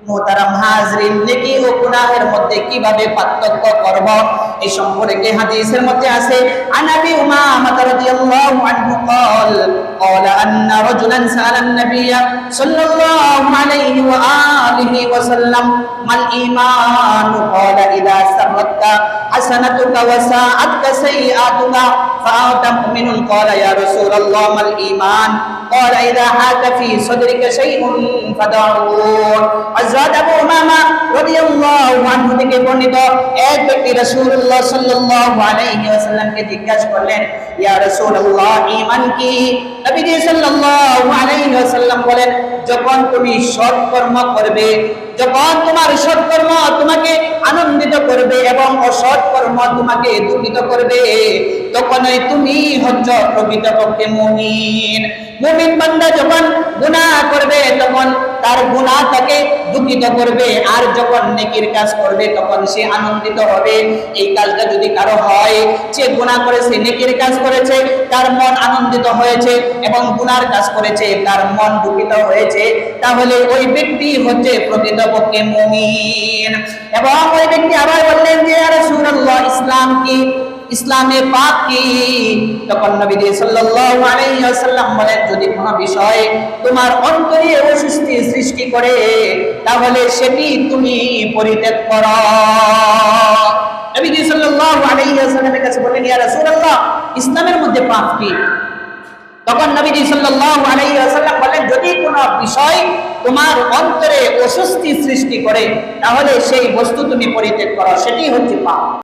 মুহতারাম হাজরিন, নেকি ও গুনাহের মধ্যে কিভাবে পার্থক্য করব এই সম্পর্কে হাদিসের মধ্যে আছে। আনাবি উমামা রাদিয়াল্লাহু আনহু قال قال ان رجلا سال النبي صلى الله عليه واله وسلم ما الايمان قال اذا سرت حسنتك وساءتك سيئاتك فانت مؤمن قال يا رسول الله ما الايمان قال اذا حاك في صدرك شيء فدعه। হযরত আবু উমামা রাদিয়াল্লাহু আনহু থেকে বর্ণিত এক ব্যক্তি রাসূলুল্লাহ সাল্লাল্লাহু আলাইহি ওয়াসাল্লামকে জিজ্ঞাসা করলেন, ইয়া রাসূলুল্লাহ, ঈমান কি? নবীজি সাল্লাল্লাহু আলাইহি ওয়াসাল্লাম বলেন, যখন তুমি সৎকর্ম করবে, যখন তোমার সৎকর্ম তোমাকে আনন্দিত করবে এবং অসৎ কর্ম তোমাকে দুঃখিত করবে, তখনই তুমি হচ্ছ প্রকৃতপক্ষে মুমিন। মুমিন বান্দা যখন গুনাহ করবে তখন তার গুনাহ তাকে দুঃখিত করবে, আর যখন নেকির কাজ করবে তখন সে আনন্দিত হবে। এই কাজটা যদি কারো হয়, যে গুনাহ করেছে, নেকির কাজ করেছে, তার মন আনন্দিত হয়েছে, এবং গুনার কাজ করেছে তার মন দুঃখিত হয়েছে, তাহলে ওই ব্যক্তি হচ্ছে প্রকৃতপক্ষে মুমিন। এবং ওই ব্যক্তি আবার বললেন যে ইয়া রাসূলুল্লাহ, ইসলাম কি? ইসলামে পাক কি? তখন নবী সাল্লাল্লাহু আলাইহি ওয়াসাল্লাম বলেন, যদি কোনো বিষয় তোমার অন্তরে অস্বস্তি সৃষ্টি করে তাহলে সেটি তুমি পরিত্যাগ করো। নবী সাল্লাল্লাহু আলাইহি ওয়াসাল্লামের কাছে বললেন, ইয়া রাসূলুল্লাহ, ইসলামের মধ্যে পাপ কি? তখন নবী সাল্লাল্লাহু আলাইহি ওয়াসাল্লাম বলেন, যদি কোনো বিষয় তোমার অন্তরে অস্বস্তি সৃষ্টি করে তাহলে সেই বস্তু তুমি পরিত্যাগ করো, সেটি হচ্ছে পাপ।